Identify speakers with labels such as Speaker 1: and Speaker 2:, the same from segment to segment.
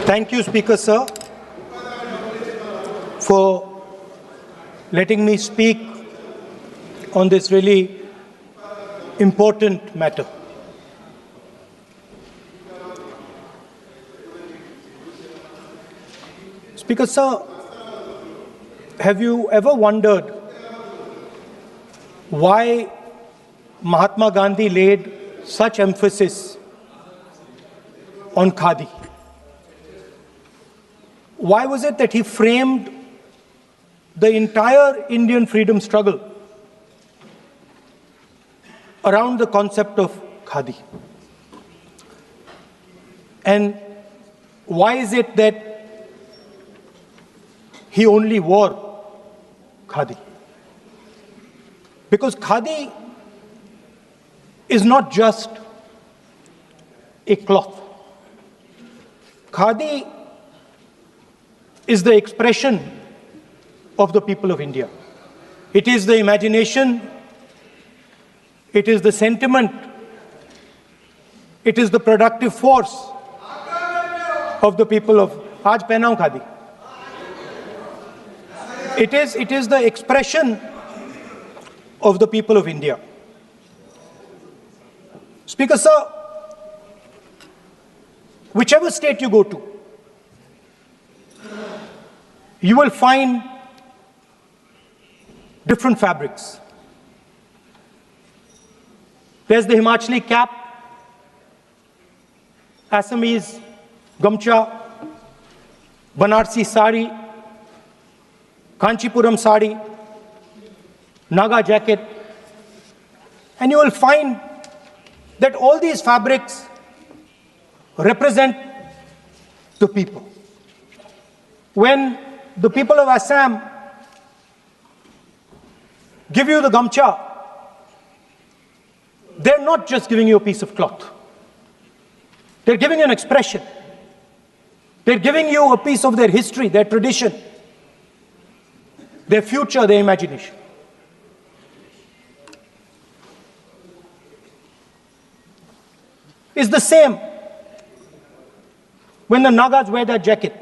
Speaker 1: Thank you, Speaker Sir, for letting me speak on this really important matter. Speaker Sir, have you ever wondered why Mahatma Gandhi laid such emphasis on khadi? Why was it that he framed the entire Indian freedom struggle around the concept of khadi? And why is it that he only wore khadi? Because khadi is not just a cloth. Khadi is the expression of the people of India. It is the imagination, it is the sentiment, it is the productive force of the people of Aaj pehnaun khadi. It is the expression of the people of India. Speaker Sir, whichever state you go to, you will find different fabrics. There's the Himachali cap, Assamese gamcha, Banarsi sari, Kanchipuram sari, Naga jacket, and you will find that all these fabrics represent the people. When the people of Assam give you the gamcha, they're not just giving you a piece of cloth. They're giving you an expression. They're giving you a piece of their history, their tradition, their future, their imagination. It's the same when the Nagas wear that jacket.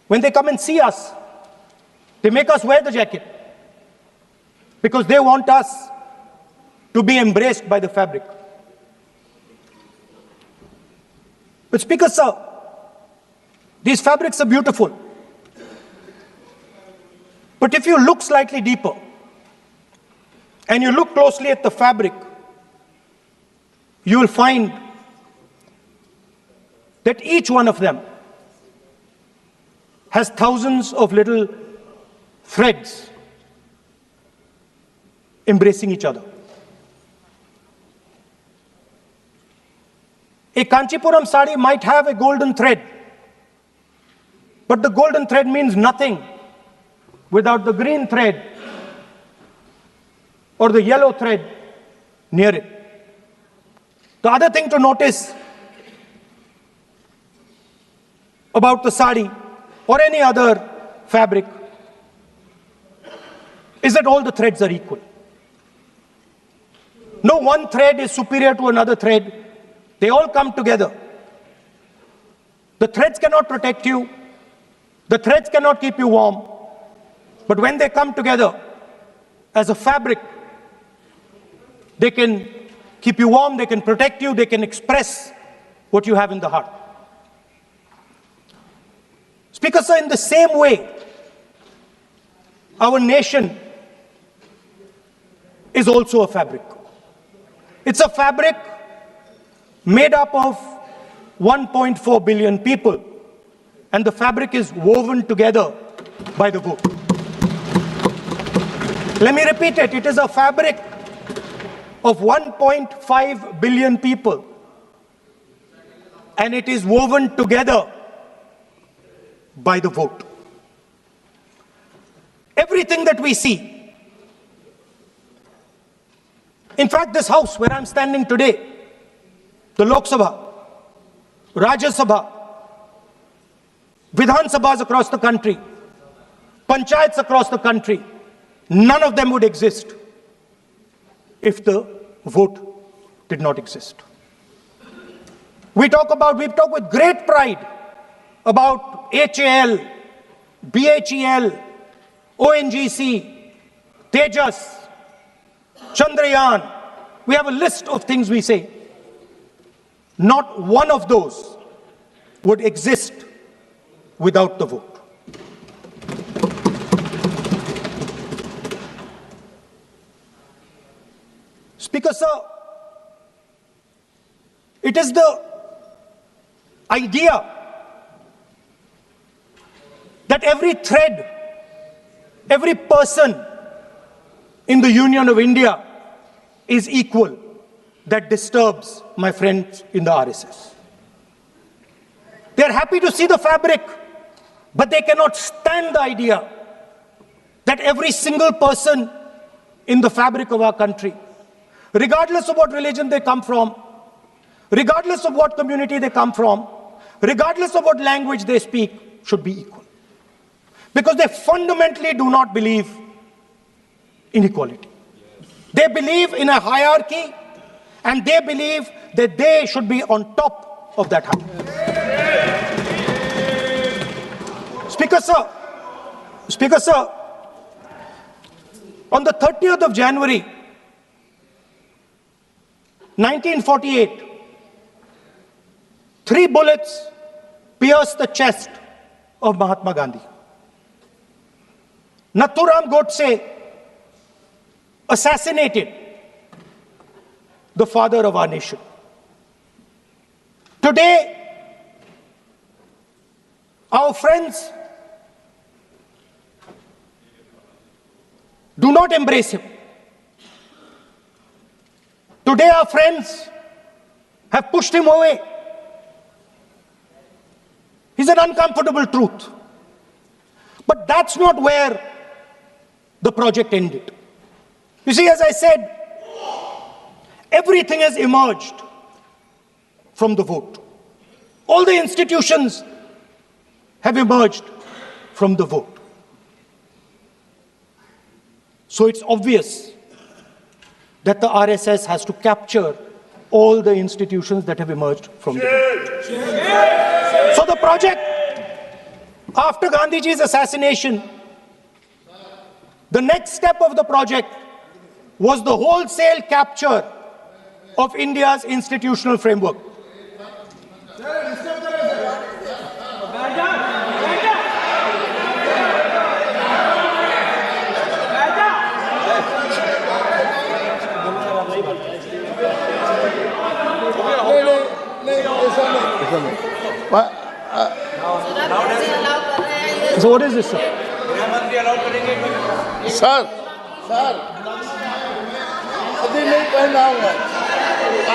Speaker 1: When they come and see us, they make us wear the jacket because they want us to be embraced by the fabric. But Speaker Sir, these fabrics are beautiful. But if you look slightly deeper and you look closely at the fabric, you will find that each one of them has thousands of little threads embracing each other. A Kanchipuram sari might have a golden thread, but the golden thread means nothing without the green thread or the yellow thread near it. The other thing to notice about the sari or any other fabric is that all the threads are equal. No one thread is superior to another thread. They all come together. The threads cannot protect you. The threads cannot keep you warm. But when they come together as a fabric, they can keep you warm, they can protect you, they can express what you have in the heart. Speaker Sir, in the same way, our nation is also a fabric. It's a fabric made up of 1.4 billion people, and the fabric is woven together by the vote. Let me repeat it. It is a fabric of 1.5 billion people, and it is woven together by the vote. Everything that we see, in fact, this house where I'm standing today, the Lok Sabha, Rajya Sabha, Vidhan Sabhas across the country, Panchayats across the country, none of them would exist if the vote did not exist. We talk with great pride about HAL, BHEL, ONGC, Tejas, Chandrayaan. We have a list of things we say. Not one of those would exist without the vote. Speaker, sir, it is the idea that every thread, every person in the Union of India is equal that disturbs my friends in the RSS. They are happy to see the fabric, but they cannot stand the idea that every single person in the fabric of our country, regardless of what religion they come from, regardless of what community they come from, regardless of what language they speak, should be equal. Because they fundamentally do not believe in equality. They believe in a hierarchy, and they believe that they should be on top of that hierarchy. Speaker, sir, on the 30th of January, 1948, 3 bullets pierced the chest of Mahatma Gandhi. Nathuram Godse assassinated the father of our nation. Today, our friends do not embrace him. Today, our friends have pushed him away. He's an uncomfortable truth. But that's not where the project ended. You see, as I said, everything has emerged from the vote. All the institutions have emerged from the vote. So it's obvious that the RSS has to capture all the institutions that have emerged from the vote. So the project, after Gandhiji's assassination, the next step of the project was the wholesale capture of India's institutional framework. So what is this, sir?
Speaker 2: Sir अभी नहीं पहना हुआ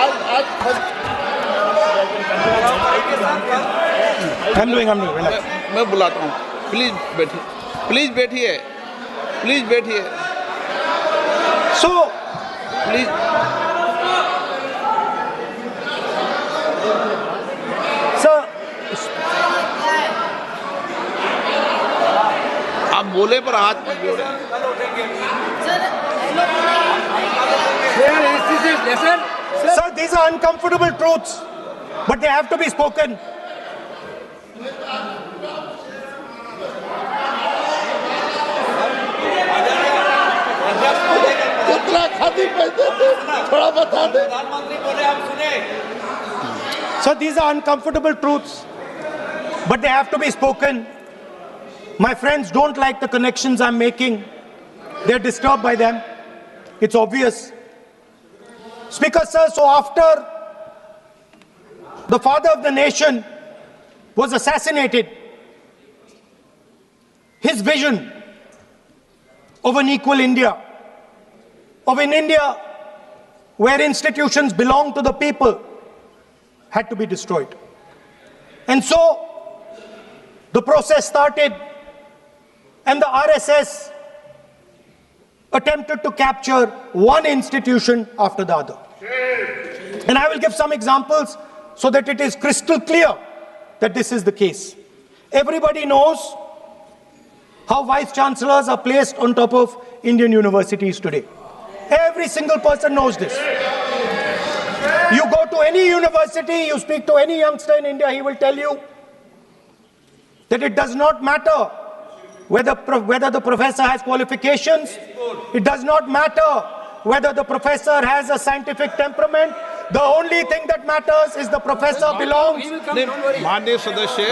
Speaker 2: आज
Speaker 1: I'm doing, relax.
Speaker 2: मैं बुलाता हूँ please बैठिए
Speaker 1: So,
Speaker 2: please
Speaker 1: sir,
Speaker 2: आप बोले पर हाथ मत जोड़े
Speaker 1: sir, these are uncomfortable truths, but they have to be spoken.
Speaker 2: कितना खाती पैसे थोड़ा बता दे
Speaker 1: So these are uncomfortable truths, but they have to be spoken. My friends don't like the connections I'm making. They're disturbed by them. It's obvious. Speaker, sir, so after the father of the nation was assassinated, his vision of an equal India, of an India where institutions belong to the people, had to be destroyed. And so the process started, and the RSS attempted to capture one institution after the other. And I will give some examples so that it is crystal clear that this is the case. Everybody knows how vice chancellors are placed on top of Indian universities today. Every single person knows this. You go to any university, you speak to any youngster in India, he will tell you that it does not matter whether the professor has qualifications, it does not matter whether the professor has a scientific temperament. The only thing that matters is the professor belongs.
Speaker 3: माननीय सदस्य,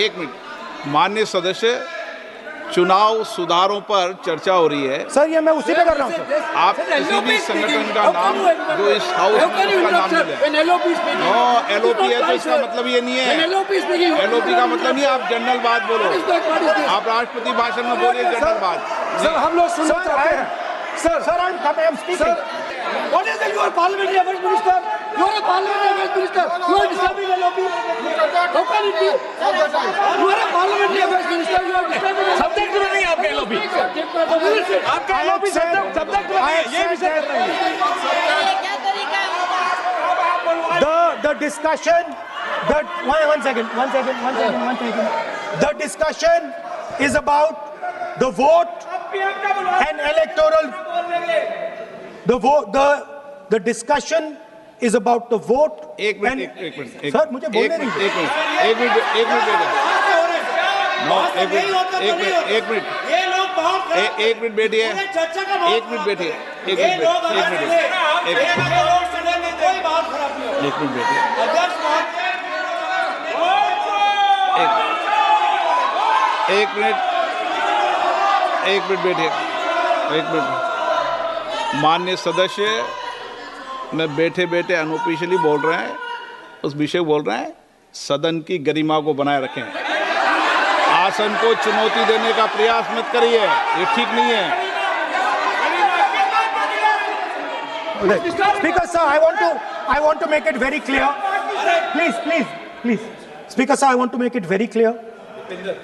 Speaker 3: एक minute, माननीय सदस्य, चुनाव सुधारों पर चर्चा हो रही है।
Speaker 1: सर ये मैं उसी पे कर रहा हूँ सर।
Speaker 3: आप किसी भी संगठन का नाम जो इस हाउस में उसका नाम ले लें। नो, एलओपी है तो इसका मतलब ये नहीं है। एलओपी का मतलब नहीं, आप जनरल बात बोलो। आप राष्ट्रपति भाषण में बोलिए जनरल बात।
Speaker 4: सर हम लोग सुनना चाहते हैं।
Speaker 1: Sir, I'm speaking.
Speaker 4: What is that? You are parliamentary affairs minister. You are a parliamentary affairs minister. You are disturbing the lobby. How can it be? You are a parliamentary affairs minister. You are disturbing the
Speaker 5: subject में नहीं आपका lobby, आपका lobby subject में नहीं है, ये विषय कर रहे हैं।
Speaker 1: The discussion, one second. The discussion is about the vote and electoral. The discussion is about the vote.
Speaker 3: एक मिनट।
Speaker 1: सर मुझे बोलने नहीं दीजिए।
Speaker 3: एक मिनट बैठिए। माननीय सदस्य में बैठे बैठे अनऑफिशियली बोल रहे हैं, उस विषय बोल रहे हैं। सदन की गरिमा को बनाए रखें, आसन को चुनौती देने का प्रयास मत करिए, ये ठीक नहीं है।
Speaker 1: Speaker sir, I want to make it very clear. Please. Speaker sir, I want to make it very clear.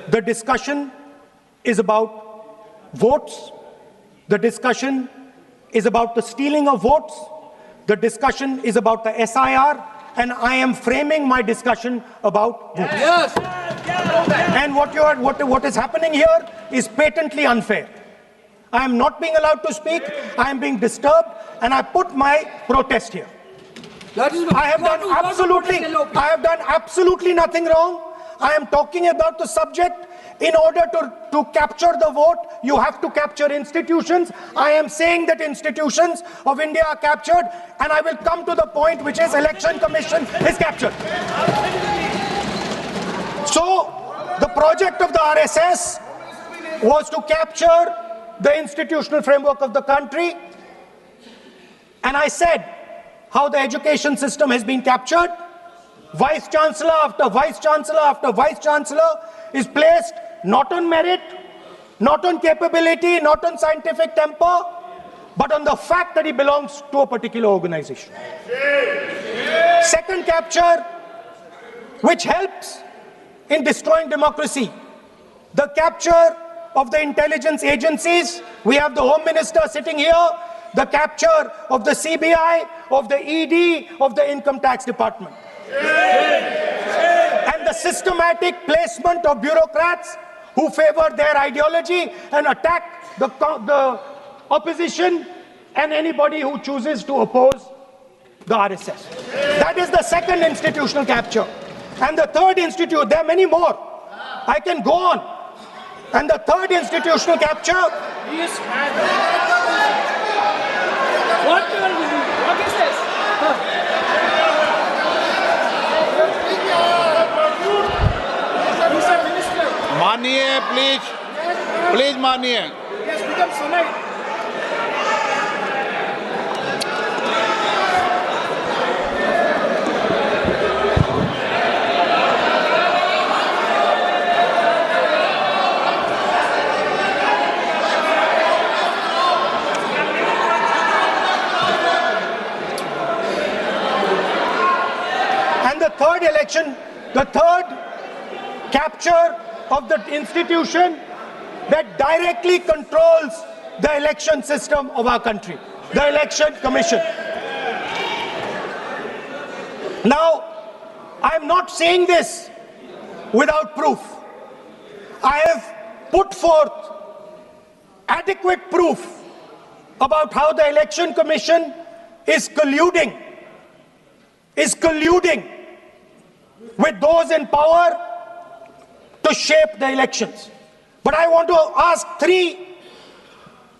Speaker 1: The discussion is about votes. The discussion is about the stealing of votes. The discussion is about the SIR, and I am framing my discussion about votes.
Speaker 4: Yes.
Speaker 1: And what is happening here is patently unfair. I am not being allowed to speak. I am being disturbed, and I put my protest here. I have done absolutely nothing wrong. I am talking about the subject. In order to capture the vote, you have to capture institutions. I am saying that institutions of India are captured, and I will come to the point, which is Election Commission is captured. So, the project of the RSS was to capture the institutional framework of the country, and I said how the education system has been captured. Vice Chancellor after Vice Chancellor after Vice Chancellor is placed not on merit, not on capability, not on scientific temper, but on the fact that he belongs to a particular organization. Second capture, which helps in destroying democracy, the capture of the intelligence agencies. We have the Home Minister sitting here, the capture of the CBI, of the ED, of the Income Tax Department. And the systematic placement of bureaucrats who favor their ideology and attack the opposition and anybody who chooses to oppose the RSS. That is the second institutional capture. And the third there are many more. I can go on. And the third institutional capture.
Speaker 4: What is this?
Speaker 3: मानिए, please मानिए।
Speaker 1: And the third capture of the institution that directly controls the election system of our country, the Election Commission. Now, I'm not saying this without proof. I have put forth adequate proof about how the Election Commission is colluding with those in power to shape the elections. But I want to ask 3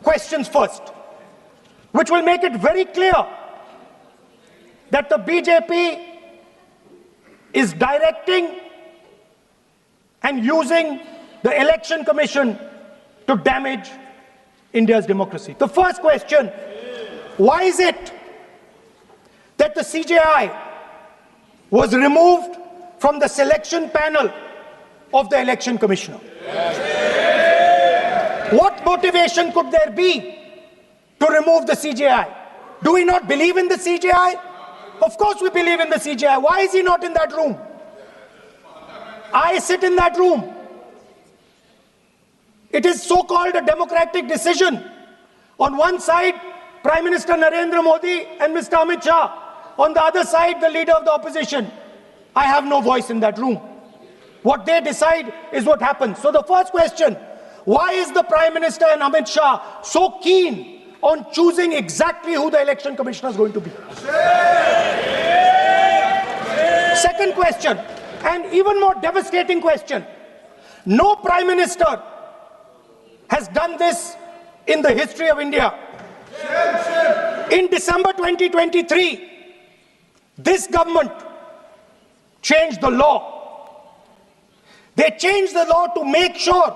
Speaker 1: questions first, which will make it very clear that the BJP is directing and using the Election Commission to damage India's democracy. The first question, why is it that the CJI was removed from the selection panel of the Election Commissioner? What motivation could there be to remove the CJI? Do we not believe in the CJI? Of course we believe in the CJI. Why is he not in that room? I sit in that room. It is so-called a democratic decision. On one side, Prime Minister Narendra Modi and Mr. Amit Shah. On the other side, the leader of the opposition. I have no voice in that room. What they decide is what happens. So the first question, why is the Prime Minister and Amit Shah so keen on choosing exactly who the Election Commissioner is going to be? Second question, and even more devastating question. No Prime Minister has done this in the history of India. In December 2023, this government changed the law. They changed the law to make sure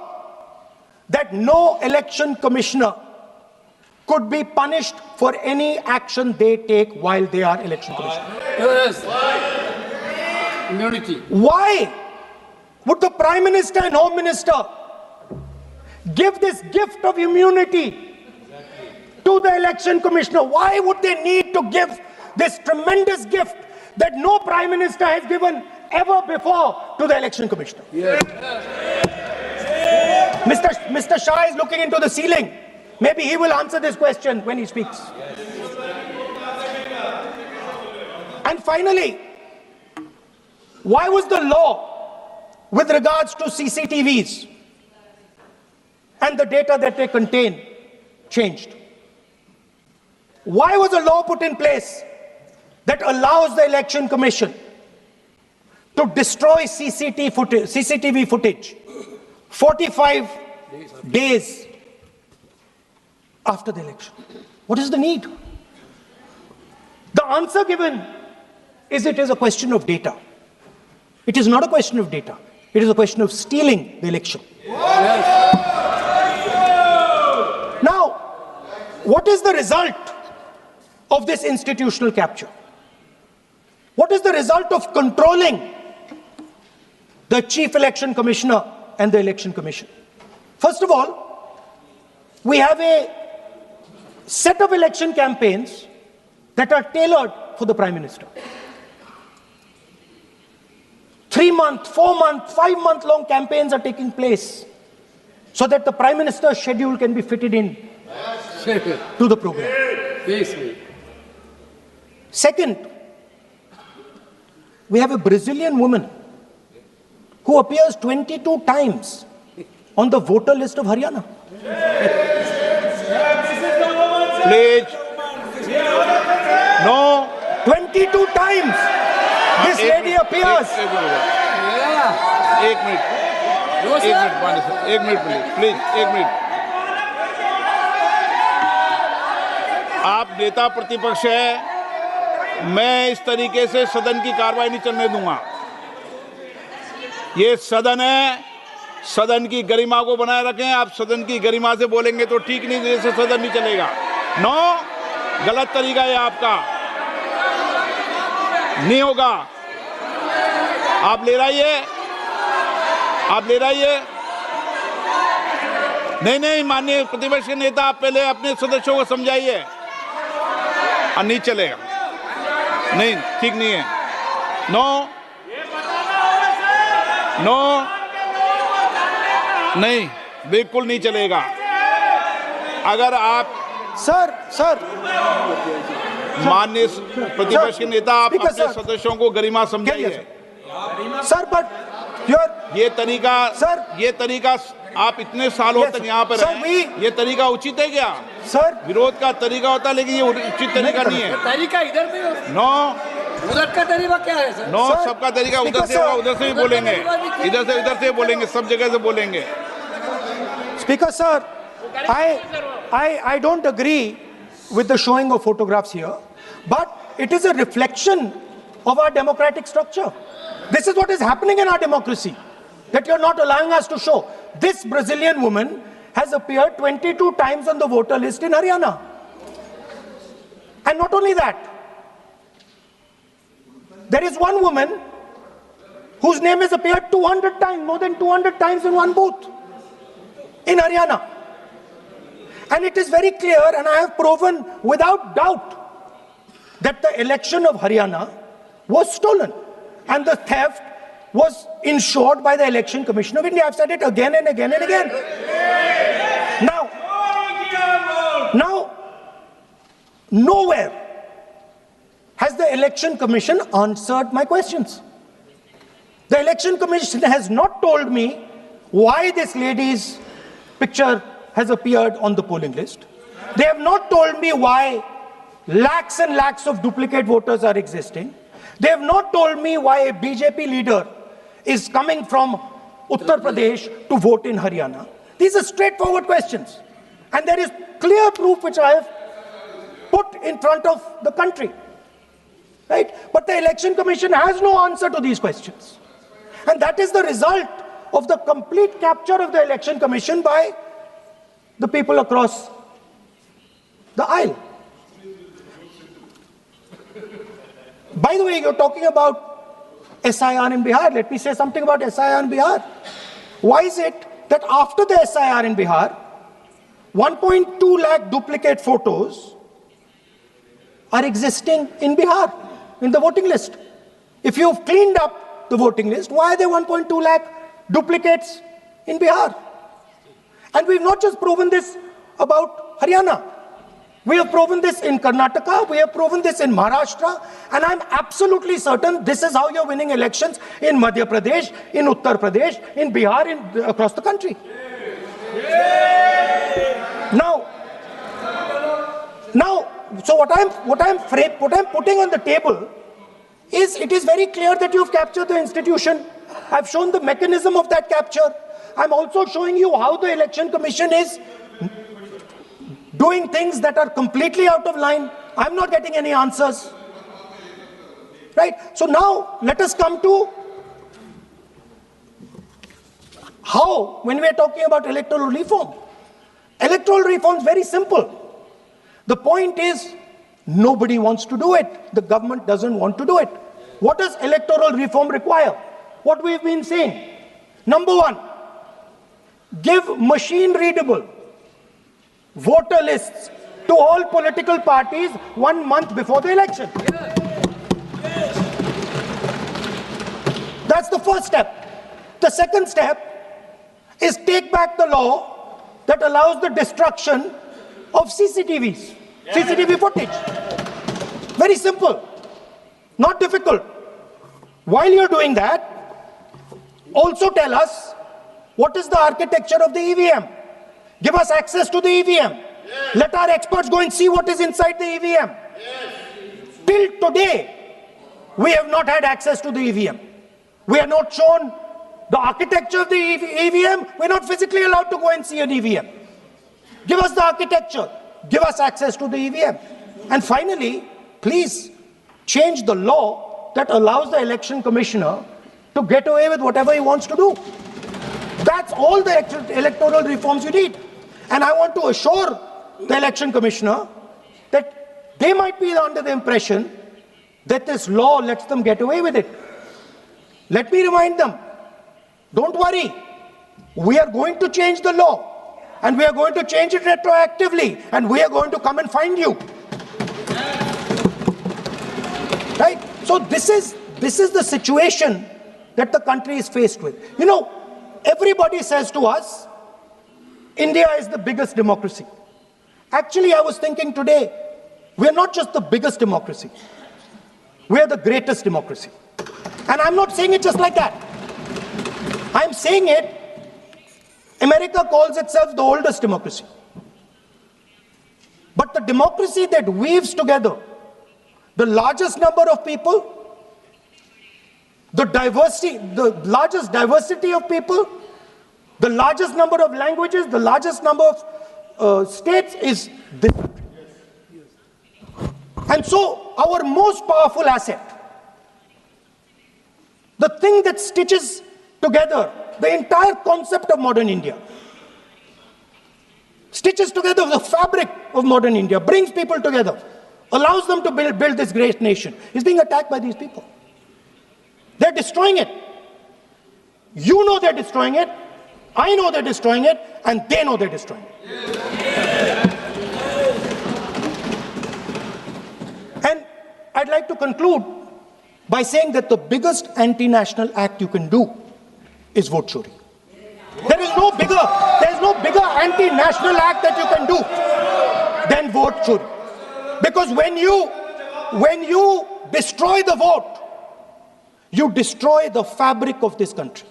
Speaker 1: that no election commissioner could be punished for any action they take while they are election commissioner.
Speaker 4: Yes. Immunity.
Speaker 1: Why would the Prime Minister and Home Minister give this gift of immunity to the election commissioner? Why would they need to give this tremendous gift that no Prime Minister has given ever before to the election commissioner?
Speaker 4: Yes.
Speaker 1: Mr. Shah is looking into the ceiling. Maybe he will answer this question when he speaks. And finally, why was the law with regards to CCTVs and the data that they contain changed? Why was a law put in place that allows the Election Commission to destroy CCTV footage 45 days after the election? What is the need? The answer given is it is a question of data. It is not a question of data. It is a question of stealing the election. Now, what is the result of this institutional capture? What is the result of controlling the Chief Election Commissioner and the Election Commission? First of all, we have a set of election campaigns that are tailored for the Prime Minister. 3-month, 4-month, 5-month long campaigns are taking place so that the Prime Minister's schedule can be fitted in to the program. Second, we have a Brazilian woman who appears 22 times on the voter list of Haryana.
Speaker 3: Please. No.
Speaker 1: 22 times this lady appears.
Speaker 3: एक minute please एक minute. आप नेता प्रतिपक्ष है, मैं इस तरीके से सदन की कार्रवाई नहीं चलने दूंगा. ये सदन है, सदन की गरिमा को बनाए रखें. आप सदन की गरिमा से बोलेंगे तो ठीक नहीं, जैसे सदन नहीं चलेगा. नो, गलत तरीका है आपका, नहीं होगा. आप ले रहिए, आप ले रहिए. नहीं, माननीय प्रतिपक्ष के नेता, आप पहले अपने सदस्यों को समझाइए. नहीं चलेगा, नहीं, ठीक नहीं है. नो, नहीं, बिल्कुल नहीं चलेगा. अगर आप
Speaker 1: सर
Speaker 3: माननीय प्रतिपक्ष के नेता, आप अपने सदस्यों को गरिमा समझाइए.
Speaker 1: सर, बट
Speaker 3: ये तरीका आप इतने सालों तक यहाँ पर हैं, ये तरीका उचित है क्या?
Speaker 1: सर,
Speaker 3: विरोध का तरीका होता है, लेकिन ये उचित तरीका नहीं है.
Speaker 4: तरीका इधर भी
Speaker 3: नो,
Speaker 4: उधर का तरीका क्या है सर?
Speaker 3: नो, सबका तरीका उधर से होगा, उधर से भी बोलेंगे, इधर से बोलेंगे, सब जगह से बोलेंगे.
Speaker 1: Speaker sir, I don't agree with the showing of photographs here, but it is a reflection of our democratic structure. This is what is happening in our democracy, that you're not allowing us to show. This Brazilian woman has appeared 22 times on the voter list in Haryana. And not only that, there is one woman whose name has appeared 200 times, more than 200 times in one booth in Haryana. And it is very clear, and I have proven without doubt, that the election of Haryana was stolen. And the theft was ensured by the Election Commission of India. I've said it again and again and again. Now, nowhere has the Election Commission answered my questions. The Election Commission has not told me why this lady's picture has appeared on the polling list. They have not told me why lakhs and lakhs of duplicate voters are existing. They have not told me why a BJP leader is coming from Uttar Pradesh to vote in Haryana. These are straightforward questions. And there is clear proof which I have put in front of the country. Right? But the Election Commission has no answer to these questions. And that is the result of the complete capture of the Election Commission by the people across the aisle. By the way, you're talking about SIR in Bihar. Let me say something about SIR in Bihar. Why is it that after the SIR in Bihar, 1.2 lakh duplicate photos are existing in Bihar, in the voting list? If you've cleaned up the voting list, why are there 1.2 lakh duplicates in Bihar? And we've not just proven this about Haryana. We have proven this in Karnataka, we have proven this in Maharashtra, and I'm absolutely certain this is how you're winning elections in Madhya Pradesh, in Uttar Pradesh, in Bihar, across the country. Now, so what I'm putting on the table is, it is very clear that you've captured the institution. I've shown the mechanism of that capture. I'm also showing you how the Election Commission is doing things that are completely out of line. I'm not getting any answers. Right? So now, let us come to how, when we are talking about electoral reform. Electoral reform is very simple. The point is, nobody wants to do it. The government doesn't want to do it. What does electoral reform require? What we've been saying. Number one, give machine-readable voter lists to all political parties 1 month before the election. That's the first step. The second step is take back the law that allows the destruction of CCTVs, CCTV footage. Very simple, not difficult. While you're doing that, also tell us what is the architecture of the EVM. Give us access to the EVM. Yes. Let our experts go and see what is inside the EVM. Yes. Till today, we have not had access to the EVM. We are not shown the architecture of the EVM. We're not physically allowed to go and see an EVM. Give us the architecture. Give us access to the EVM. And finally, please change the law that allows the election commissioner to get away with whatever he wants to do. That's all the electoral reforms you need. And I want to assure the election commissioner that they might be under the impression that this law lets them get away with it. Let me remind them, don't worry, we are going to change the law, and we are going to change it retroactively, and we are going to come and find you. Right? So this is the situation that the country is faced with. You know, everybody says to us, India is the biggest democracy. Actually, I was thinking today, we're not just the biggest democracy, we're the greatest democracy. And I'm not saying it just like that. I'm saying it, America calls itself the oldest democracy. But the democracy that weaves together the largest number of people, the largest diversity of people, the largest number of languages, the largest number of states is this country. And so our most powerful asset, the thing that stitches together the entire concept of modern India, stitches together the fabric of modern India, brings people together, allows them to build this great nation, is being attacked by these people. They're destroying it. You know they're destroying it, I know they're destroying it, and they know they're destroying it. And I'd like to conclude by saying that the biggest anti-national act you can do is vote chori. There is no bigger anti-national act that you can do than vote chori. Because when you destroy the vote, you destroy the fabric of this country.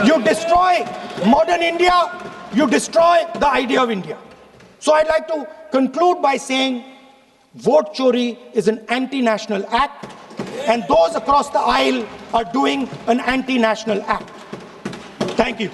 Speaker 1: You destroy modern India, you destroy the idea of India. So I'd like to conclude by saying vote chori is an anti-national act, and those across the aisle are doing an anti-national act. Thank you.